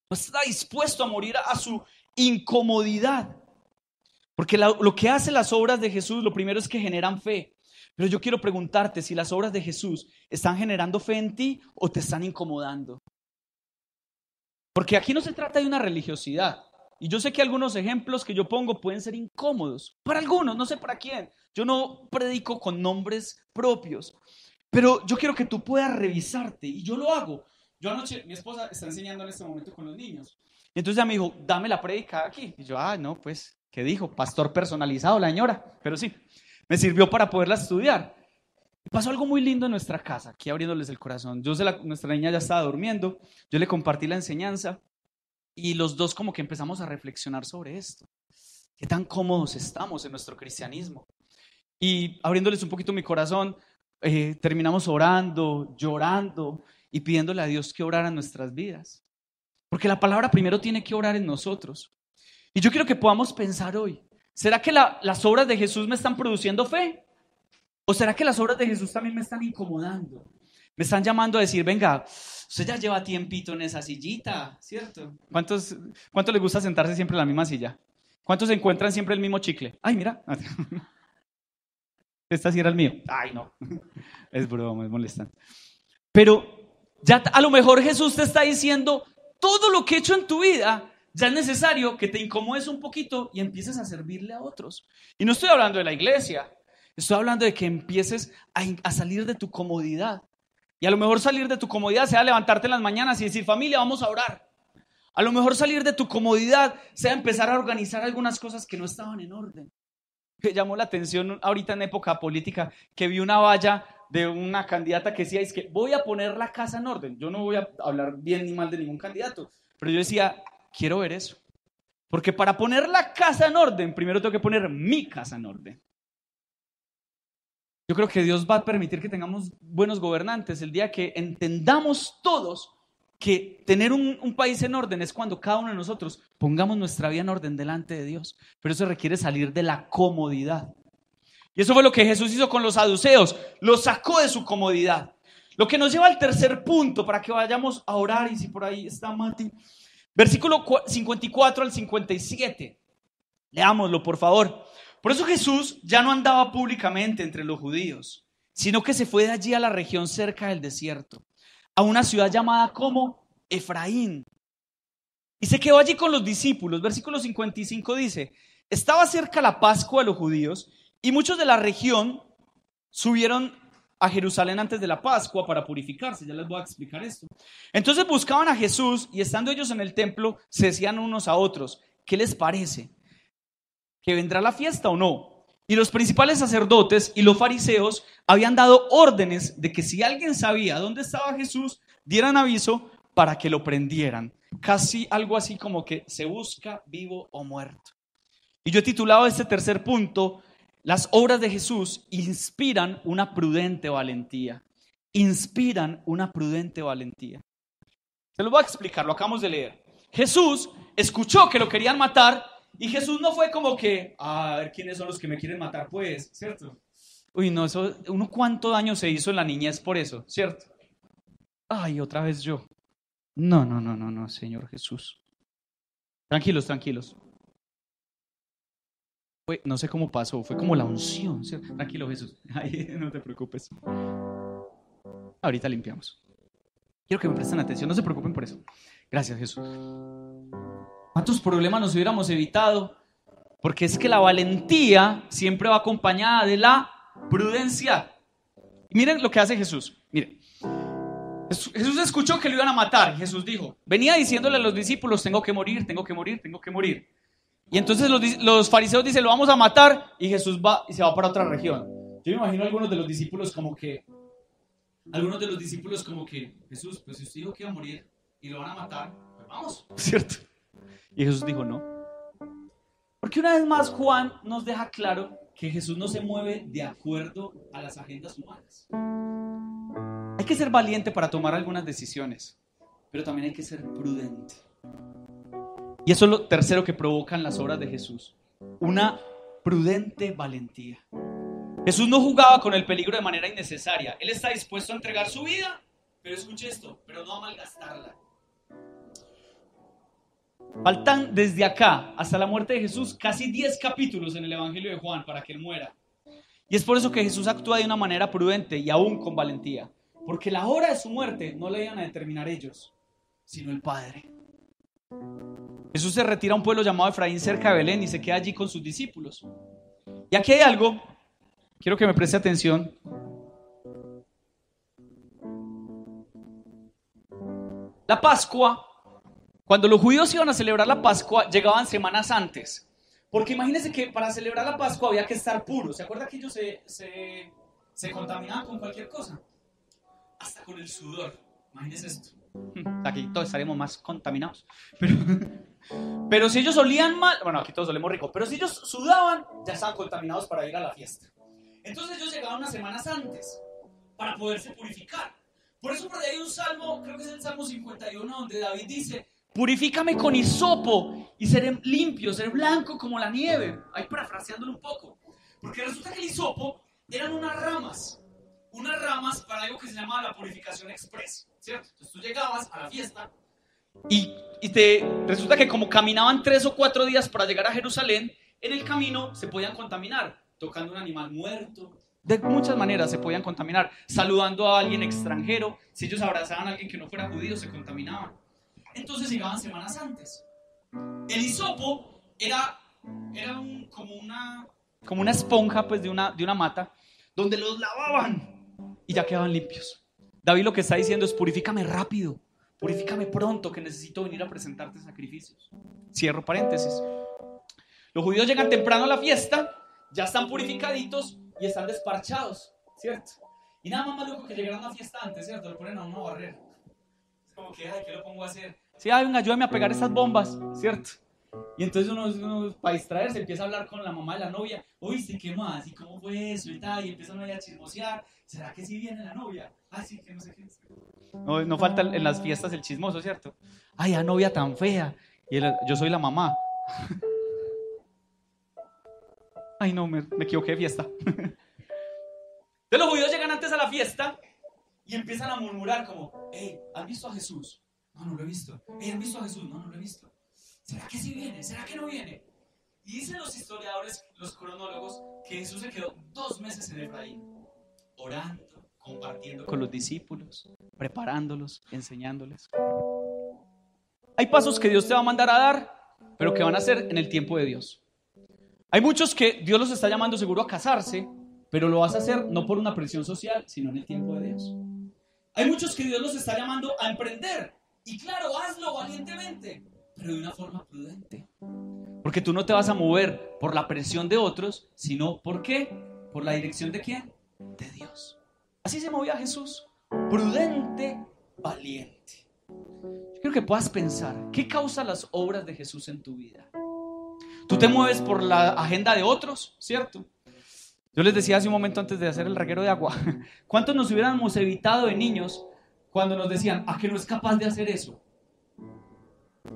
No está dispuesto a morir a su incomodidad. Porque lo que hacen las obras de Jesús, lo primero es que generan fe. Pero yo quiero preguntarte si las obras de Jesús están generando fe en ti o te están incomodando. Porque aquí no se trata de una religiosidad. Y yo sé que algunos ejemplos que yo pongo pueden ser incómodos. Para algunos, no sé para quién. Yo no predico con nombres propios. Pero yo quiero que tú puedas revisarte. Y yo lo hago. Yo anoche, mi esposa está enseñando en este momento con los niños. Y entonces ella me dijo, dame la prédica aquí. Y yo, no, pues, ¿qué dijo? Pastor personalizado, la señora. Pero sí, me sirvió para poderla estudiar. Y pasó algo muy lindo en nuestra casa, aquí abriéndoles el corazón. Nuestra niña ya estaba durmiendo. Yo le compartí la enseñanza. Y los dos como que empezamos a reflexionar sobre esto. ¿Qué tan cómodos estamos en nuestro cristianismo? Y abriéndoles un poquito mi corazón, terminamos orando, llorando y pidiéndole a Dios que obrara en nuestras vidas. Porque la palabra primero tiene que obrar en nosotros. Y yo quiero que podamos pensar hoy, ¿será que las obras de Jesús me están produciendo fe? ¿O será que las obras de Jesús también me están incomodando? Me están llamando a decir, venga, usted ya lleva tiempito en esa sillita, ¿cierto? ¿Cuánto les gusta sentarse siempre en la misma silla? ¿Cuántos encuentran siempre el mismo chicle? Ay, mira. Este sí era el mío. Ay, no. Es broma, es molestante. Pero ya a lo mejor Jesús te está diciendo, todo lo que he hecho en tu vida, ya es necesario que te incomodes un poquito y empieces a servirle a otros. Y no estoy hablando de la iglesia, estoy hablando de que empieces a salir de tu comodidad. Y a lo mejor salir de tu comodidad sea levantarte en las mañanas y decir, familia, vamos a orar. A lo mejor salir de tu comodidad sea empezar a organizar algunas cosas que no estaban en orden. Me llamó la atención ahorita en época política que vi una valla de una candidata que decía, es que voy a poner la casa en orden. Yo no voy a hablar bien ni mal de ningún candidato, pero yo decía, quiero ver eso. Porque para poner la casa en orden, primero tengo que poner mi casa en orden. Yo creo que Dios va a permitir que tengamos buenos gobernantes el día que entendamos todos que tener un país en orden es cuando cada uno de nosotros pongamos nuestra vida en orden delante de Dios. Pero eso requiere salir de la comodidad. Y eso fue lo que Jesús hizo con los saduceos. Los sacó de su comodidad. Lo que nos lleva al tercer punto para que vayamos a orar. Y si por ahí está Mati. Versículo 54 al 57. Leámoslo, por favor. Por eso Jesús ya no andaba públicamente entre los judíos, sino que se fue de allí a la región cerca del desierto, a una ciudad llamada como Efraín. Y se quedó allí con los discípulos. Versículo 55 dice, estaba cerca la Pascua de los judíos y muchos de la región subieron a Jerusalén antes de la Pascua para purificarse. Ya les voy a explicar esto. Entonces buscaban a Jesús y estando ellos en el templo se decían unos a otros, ¿qué les parece? ¿Que vendrá la fiesta o no? Y los principales sacerdotes y los fariseos habían dado órdenes de que si alguien sabía dónde estaba Jesús, dieran aviso para que lo prendieran. Casi algo así como que se busca vivo o muerto. Y yo he titulado este tercer punto, las obras de Jesús inspiran una prudente valentía. Inspiran una prudente valentía. Se los voy a explicar, lo acabamos de leer. Jesús escuchó que lo querían matar. Y Jesús no fue como que, a ver quiénes son los que me quieren matar, pues, ¿cierto? Uy, no, eso, uno cuánto daño se hizo en la niñez por eso, ¿cierto? Ay, otra vez yo. No, Señor Jesús. Tranquilos. No sé cómo pasó, fue como la unción, ¿cierto? Tranquilo, Jesús. Ay, no te preocupes. Ahorita limpiamos. Quiero que me presten atención, no se preocupen por eso. Gracias, Jesús. ¿Cuántos problemas nos hubiéramos evitado? Porque es que la valentía siempre va acompañada de la prudencia. Y miren lo que hace Jesús. Miren, Jesús escuchó que lo iban a matar. Jesús dijo, venía diciéndole a los discípulos, tengo que morir. Y entonces los fariseos dicen, lo vamos a matar. Y Jesús va y se va para otra región. Yo me imagino a algunos de los discípulos como que, Jesús, pues si usted dijo que iba a morir y lo van a matar, pues vamos, ¿cierto? Y Jesús dijo, no. Porque una vez más Juan nos deja claro que Jesús no se mueve de acuerdo a las agendas humanas. Hay que ser valiente para tomar algunas decisiones, pero también hay que ser prudente. Y eso es lo tercero que provocan las obras de Jesús, una prudente valentía. Jesús no jugaba con el peligro de manera innecesaria. Él está dispuesto a entregar su vida, pero escuche esto, pero no a malgastarla. Faltan desde acá hasta la muerte de Jesús casi 10 capítulos en el Evangelio de Juan para que él muera. Y es por eso que Jesús actúa de una manera prudente y aún con valentía. Porque la hora de su muerte no la iban a determinar ellos, sino el Padre. Jesús se retira a un pueblo llamado Efraín cerca de Belén y se queda allí con sus discípulos. Y aquí hay algo, quiero que me preste atención. La Pascua, cuando los judíos iban a celebrar la Pascua, llegaban semanas antes. Porque imagínense que para celebrar la Pascua había que estar puros. ¿Se acuerda que ellos se contaminaban con cualquier cosa? Hasta con el sudor. Imagínense esto. Aquí todos estaríamos más contaminados. Pero si ellos olían mal, bueno, aquí todos olemos rico, pero si ellos sudaban, ya estaban contaminados para ir a la fiesta. Entonces ellos llegaban unas semanas antes para poderse purificar. Por eso por ahí hay un salmo, creo que es el Salmo 51, donde David dice: purifícame con hisopo y seré limpio, seré blanco como la nieve. Ahí parafraseándolo un poco. Porque resulta que el hisopo eran unas ramas para algo que se llama la purificación express, ¿cierto? Entonces tú llegabas a la fiesta y resulta que como caminaban 3 o 4 días para llegar a Jerusalén, en el camino se podían contaminar, tocando un animal muerto. De muchas maneras se podían contaminar, saludando a alguien extranjero. Si ellos abrazaban a alguien que no fuera judío, se contaminaban. Entonces llegaban semanas antes. El hisopo era como una esponja pues, de una mata, donde los lavaban y ya quedaban limpios. David lo que está diciendo es: purifícame rápido, purifícame pronto, que necesito venir a presentarte sacrificios. Cierro paréntesis. Los judíos llegan temprano a la fiesta, ya están purificaditos y están desparchados, ¿cierto? Y nada más maluco que llegar a una fiesta antes, ¿cierto? Lo ponen a uno a barrer. Es como que, ay, ¿qué lo pongo a hacer? Sí, ay, venga, ayúdame a pegar esas bombas, ¿cierto? Y entonces uno, para distraerse, empieza a hablar con la mamá de la novia. Oíste, ¿qué más? ¿Y cómo fue eso? Y tal, y empiezan a chismosear. ¿Será que sí viene la novia? Ah, sí, que no sé qué. No falta en las fiestas el chismoso, ¿cierto? Ay, la novia tan fea. Y yo soy la mamá. Ay, no, me equivoqué de fiesta. Entonces los judíos llegan antes a la fiesta y empiezan a murmurar como: hey, ¿han visto a Jesús? No, no lo he visto. Hey, ¿han visto a Jesús? No, no lo he visto. ¿Será que sí viene? ¿Será que no viene? Y dicen los historiadores, los cronólogos, que Jesús se quedó 2 meses en Efraín, orando, compartiendo con los discípulos, preparándolos, enseñándoles. Hay pasos que Dios te va a mandar a dar, pero que van a ser en el tiempo de Dios. Hay muchos que Dios los está llamando seguro a casarse, pero lo vas a hacer no por una presión social, sino en el tiempo de Dios. Hay muchos que Dios los está llamando a emprender, y claro, hazlo valientemente, pero de una forma prudente. Porque tú no te vas a mover por la presión de otros, sino ¿por qué? ¿Por la dirección de quién? De Dios. Así se movía Jesús, prudente, valiente. Yo quiero que puedas pensar, ¿qué causa las obras de Jesús en tu vida? Tú te mueves por la agenda de otros, ¿cierto? Yo les decía hace un momento antes de hacer el reguero de agua, ¿cuántos nos hubiéramos evitado de niños cuando nos decían: ¿a que no es capaz de hacer eso?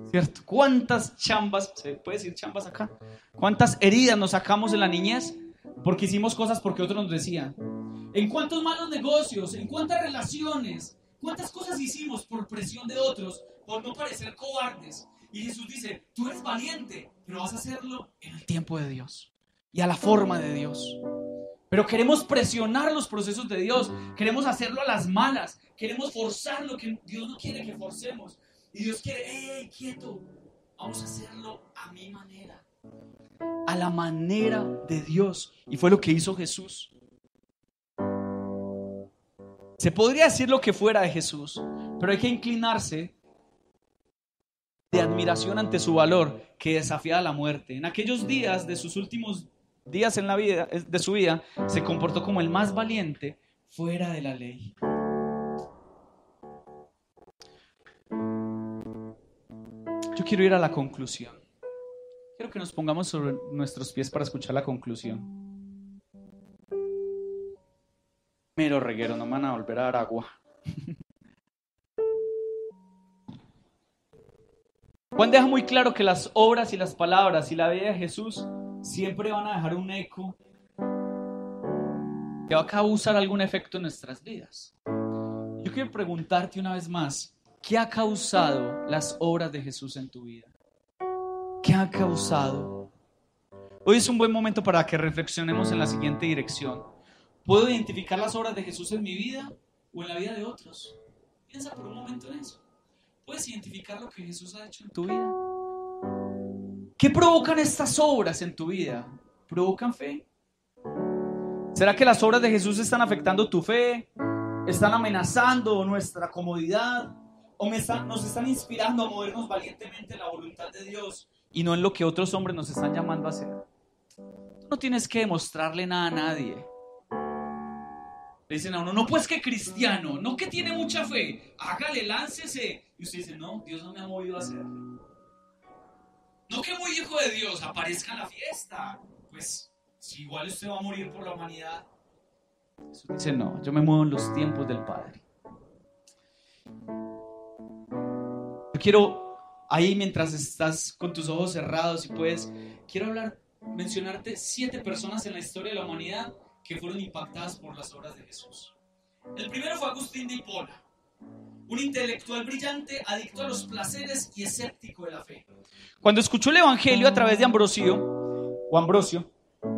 ¿Cierto? ¿Cuántas chambas, se puede decir chambas acá? ¿Cuántas heridas nos sacamos en la niñez porque hicimos cosas porque otros nos decían? ¿En cuántos malos negocios? ¿En cuántas relaciones? ¿Cuántas cosas hicimos por presión de otros, por no parecer cobardes? Y Jesús dice: tú eres valiente, pero vas a hacerlo en el tiempo de Dios y a la forma de Dios. Pero queremos presionar los procesos de Dios, queremos hacerlo a las malas, queremos forzar lo que Dios no quiere que forcemos. Y Dios quiere: ¡hey, quieto! Vamos a hacerlo a mi manera, a la manera de Dios. Y fue lo que hizo Jesús. Se podría decir lo que fuera de Jesús, pero hay que inclinarse de admiración ante su valor, que desafiaba la muerte. En aquellos días de sus últimos días en la vida, de su vida, se comportó como el más valiente fuera de la ley. Yo quiero ir a la conclusión. Quiero que nos pongamos sobre nuestros pies para escuchar la conclusión. Mero reguero, no me van a volver a dar agua. Juan deja muy claro que las obras y las palabras y la vida de Jesús siempre van a dejar un eco que va a causar algún efecto en nuestras vidas. Yo quiero preguntarte una vez más, ¿qué ha causado las obras de Jesús en tu vida? ¿Qué ha causado? Hoy es un buen momento para que reflexionemos en la siguiente dirección. ¿Puedo identificar las obras de Jesús en mi vida o en la vida de otros? Piensa por un momento en eso. ¿Puedes identificar lo que Jesús ha hecho en tu vida? ¿Qué provocan estas obras en tu vida? ¿Provocan fe? ¿Será que las obras de Jesús están afectando tu fe? ¿Están amenazando nuestra comodidad? ¿O nos están inspirando a movernos valientemente en la voluntad de Dios y no en lo que otros hombres nos están llamando a hacer? Tú no tienes que demostrarle nada a nadie. Le dicen a uno, no pues que cristiano, no que tiene mucha fe, hágale, láncese. Y usted dice, no, Dios no me ha movido a hacerlo. No que muy hijo de Dios, aparezca en la fiesta. Pues, si igual usted va a morir por la humanidad. Jesús dice, no, yo me muevo en los tiempos del Padre. Yo quiero, ahí mientras estás con tus ojos cerrados y puedes, quiero mencionarte 7 personas en la historia de la humanidad que fueron impactadas por las obras de Jesús. El primero fue Agustín de Hipona, un intelectual brillante, adicto a los placeres y escéptico de la fe. Cuando escuchó el Evangelio a través de Ambrosio,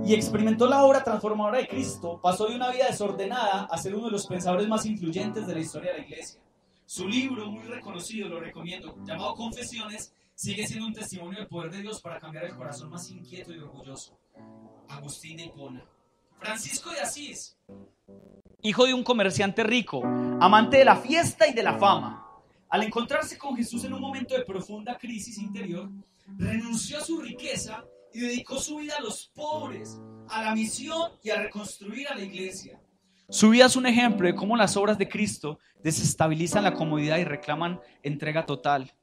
y experimentó la obra transformadora de Cristo, pasó de una vida desordenada a ser uno de los pensadores más influyentes de la historia de la Iglesia. Su libro, muy reconocido, lo recomiendo, llamado Confesiones, sigue siendo un testimonio del poder de Dios para cambiar el corazón más inquieto y orgulloso. Agustín de Hipona. Francisco de Asís, hijo de un comerciante rico, amante de la fiesta y de la fama. Al encontrarse con Jesús en un momento de profunda crisis interior, renunció a su riqueza y dedicó su vida a los pobres, a la misión y a reconstruir a la iglesia. Su vida es un ejemplo de cómo las obras de Cristo desestabilizan la comodidad y reclaman entrega total.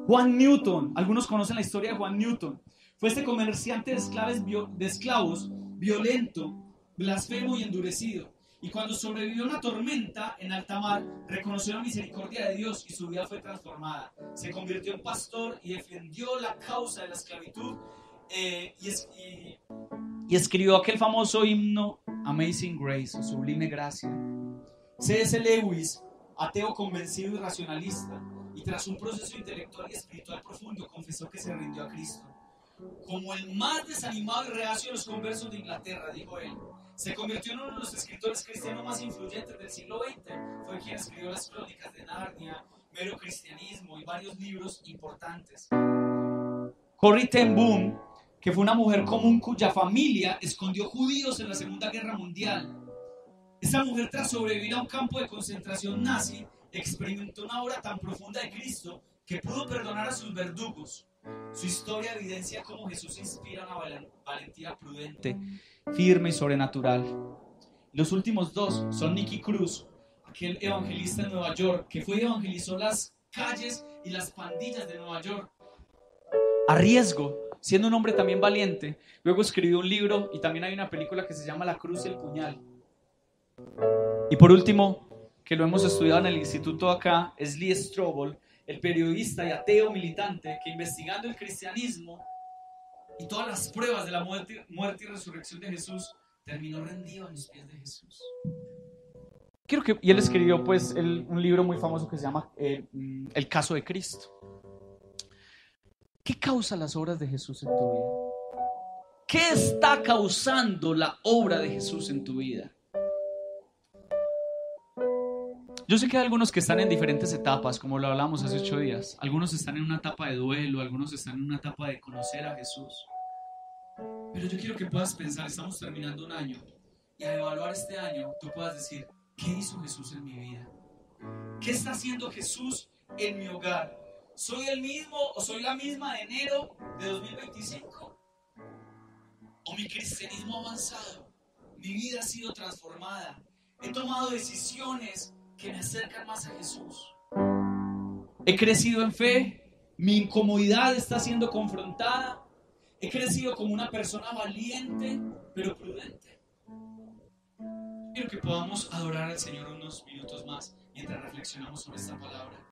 Juan Newton, algunos conocen la historia de Juan Newton. Fue este comerciante de esclavos violento, blasfemo y endurecido. Y cuando sobrevivió una tormenta en alta mar, reconoció la misericordia de Dios y su vida fue transformada. Se convirtió en pastor y defendió la causa de la esclavitud y escribió aquel famoso himno Amazing Grace, o Sublime Gracia. C.S. Lewis, ateo convencido y racionalista, y tras un proceso intelectual y espiritual profundo, confesó que se rindió a Cristo. Como el más desanimado y reacio de los conversos de Inglaterra, dijo él, se convirtió en uno de los escritores cristianos más influyentes del siglo XX. Fue quien escribió las Crónicas de Narnia, Mero Cristianismo y varios libros importantes. Corrie ten Boom, que fue una mujer común cuya familia escondió judíos en la Segunda Guerra Mundial. Esta mujer, tras sobrevivir a un campo de concentración nazi, experimentó una obra tan profunda de Cristo que pudo perdonar a sus verdugos. Su historia evidencia cómo Jesús inspira una valentía prudente, firme y sobrenatural. Los últimos dos son Nicky Cruz, aquel evangelista en Nueva York que fue y evangelizó las calles y las pandillas de Nueva York a riesgo, siendo un hombre también valiente. Luego escribió un libro y también hay una película que se llama La Cruz y el Puñal. Y por último, que lo hemos estudiado en el instituto acá, es Lee Strobel, el periodista y ateo militante que, investigando el cristianismo y todas las pruebas de la muerte y resurrección de Jesús, terminó rendido a los pies de Jesús. Y él escribió pues un libro muy famoso que se llama El caso de Cristo. ¿Qué causa las obras de Jesús en tu vida? ¿Qué está causando la obra de Jesús en tu vida? Yo sé que hay algunos que están en diferentes etapas, como lo hablamos hace 8 días. Algunos están en una etapa de duelo, algunos están en una etapa de conocer a Jesús. Pero yo quiero que puedas pensar, estamos terminando un año, y al evaluar este año, tú puedas decir, ¿qué hizo Jesús en mi vida? ¿Qué está haciendo Jesús en mi hogar? ¿Soy el mismo o soy la misma de enero de 2025? ¿O mi cristianismo ha avanzado? Mi vida ha sido transformada. He tomado decisiones que me acercan más a Jesús. He crecido en fe, Mi incomodidad está siendo confrontada. He crecido como una persona valiente, pero prudente. Quiero que podamos adorar al Señor unos minutos más mientras reflexionamos sobre esta palabra.